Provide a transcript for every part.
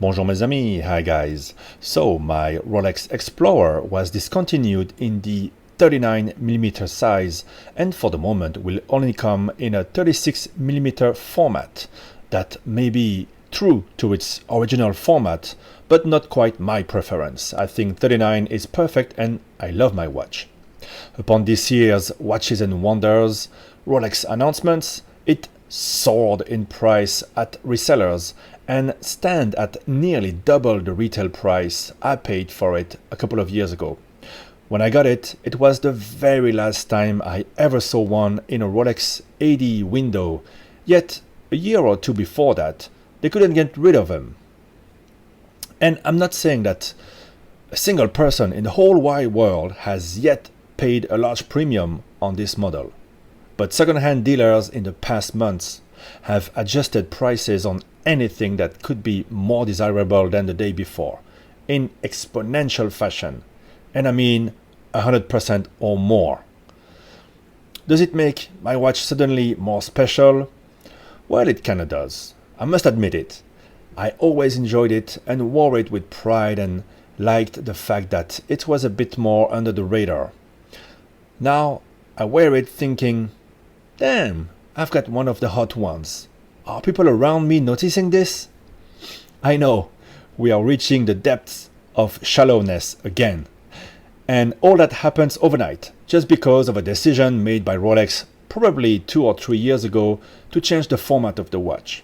Bonjour mes amis, hi guys. So my Rolex Explorer was discontinued in the 39mm size and for the moment will only come in a 36mm format. That may be true to its original format, but not quite my preference. I think 39 is perfect and I love my watch. Upon this year's Watches and Wonders Rolex announcements, it soared in price at resellers and stand at nearly double the retail price I paid for it a couple of years ago. When I got it, it was the very last time I ever saw one in a Rolex AD window, yet a year or two before that, they couldn't get rid of them. And I'm not saying that a single person in the whole wide world has yet paid a large premium on this model. But second-hand dealers in the past months have adjusted prices on anything that could be more desirable than the day before, in exponential fashion. And I mean 100% or more. Does it make my watch suddenly more special? Well, it kinda does. I must admit it. I always enjoyed it and wore it with pride and liked the fact that it was a bit more under the radar. Now I wear it thinking, damn, I've got one of the hot ones. Are people around me noticing this? I know, we are reaching the depths of shallowness again. And all that happens overnight, just because of a decision made by Rolex probably 2 or 3 years ago to change the format of the watch.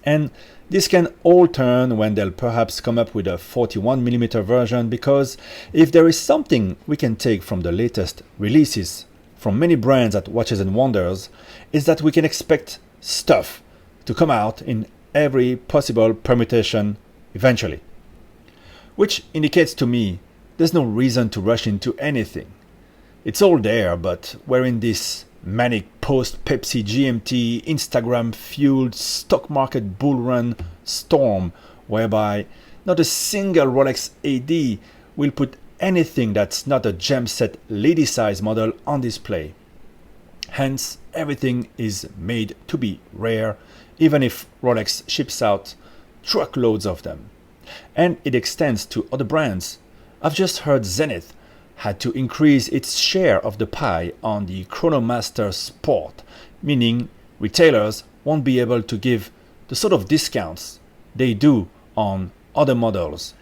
And this can all turn when they'll perhaps come up with a 41mm version, because if there is something we can take from the latest releases from many brands at Watches and Wonders, is that we can expect stuff to come out in every possible permutation eventually. Which indicates to me there's no reason to rush into anything. It's all there, but we're in this manic post-Pepsi GMT Instagram-fueled stock market bull run storm whereby not a single Rolex AD will put anything that's not a gem set lady size model on display. Hence, everything is made to be rare, even if Rolex ships out truckloads of them. And it extends to other brands. I've just heard Zenith had to increase its share of the pie on the Chronomaster Sport, meaning retailers won't be able to give the sort of discounts they do on other models.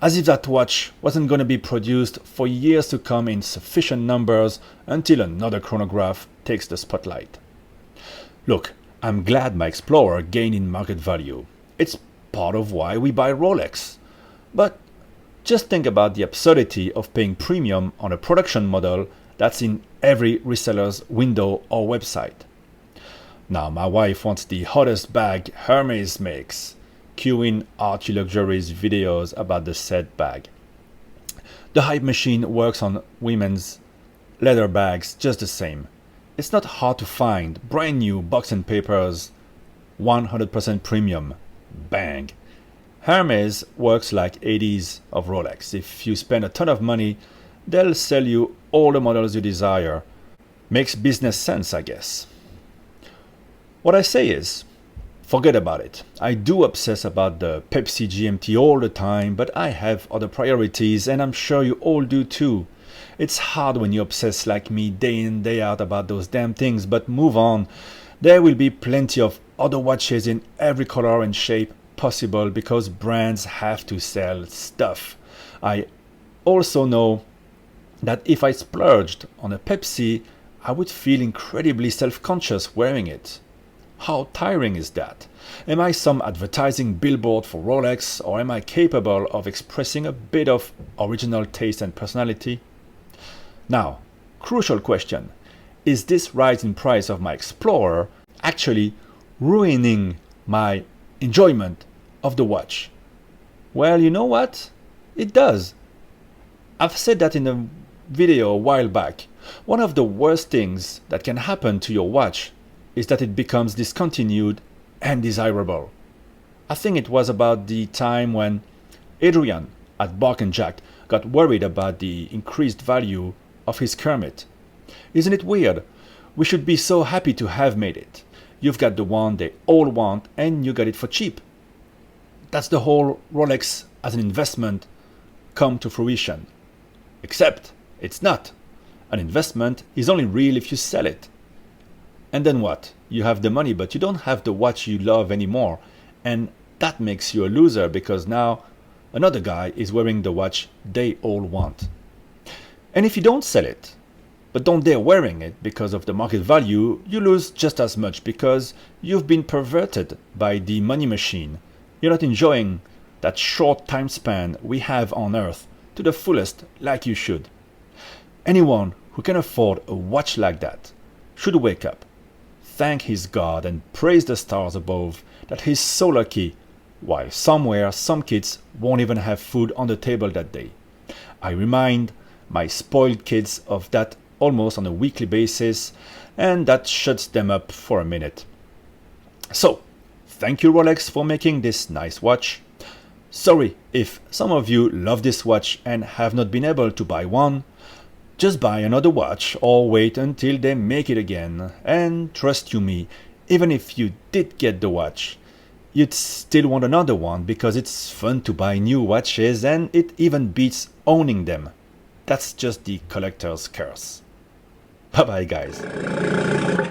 As if that watch wasn't going to be produced for years to come in sufficient numbers until another chronograph takes the spotlight. Look, I'm glad my Explorer gained in market value. It's part of why we buy Rolex. But just think about the absurdity of paying premium on a production model that's in every reseller's window or website. Now, my wife wants the hottest bag Hermes makes. Cue in Archie Luxury's videos about the said bag. The hype machine works on women's leather bags just the same. It's not hard to find brand new box and papers, 100% premium. Bang. Hermes works like 80s of Rolex. If you spend a ton of money, they'll sell you all the models you desire. Makes business sense, I guess. What I say is, forget about it. I do obsess about the Pepsi GMT all the time, but I have other priorities, and I'm sure you all do too. It's hard when you obsess like me day in, day out about those damn things, but move on. There will be plenty of other watches in every color and shape possible because brands have to sell stuff. I also know that if I splurged on a Pepsi, I would feel incredibly self-conscious wearing it. How tiring is that? Am I some advertising billboard for Rolex, or am I capable of expressing a bit of original taste and personality? Now, crucial question. Is this rise in price of my Explorer actually ruining my enjoyment of the watch? Well, you know what? It does. I've said that in a video a while back. One of the worst things that can happen to your watch is that it becomes discontinued and desirable. I think it was about the time when Adrian at Bark and Jack got worried about the increased value of his Kermit. Isn't it weird? We should be so happy to have made it. You've got the one they all want and you got it for cheap. That's the whole Rolex as an investment come to fruition. Except it's not. An investment is only real if you sell it. And then what? You have the money, but you don't have the watch you love anymore. And that makes you a loser because now another guy is wearing the watch they all want. And if you don't sell it, but don't dare wearing it because of the market value, you lose just as much because you've been perverted by the money machine. You're not enjoying that short time span we have on Earth to the fullest like you should. Anyone who can afford a watch like that should wake up, thank his God and praise the stars above that he's so lucky, while somewhere some kids won't even have food on the table that day. I remind my spoiled kids of that almost on a weekly basis, and that shuts them up for a minute. So, thank you Rolex for making this nice watch. Sorry if some of you love this watch and have not been able to buy one. Just buy another watch or wait until they make it again. And trust you me, even if you did get the watch, you'd still want another one because it's fun to buy new watches and it even beats owning them. That's just the collector's curse. Bye bye guys.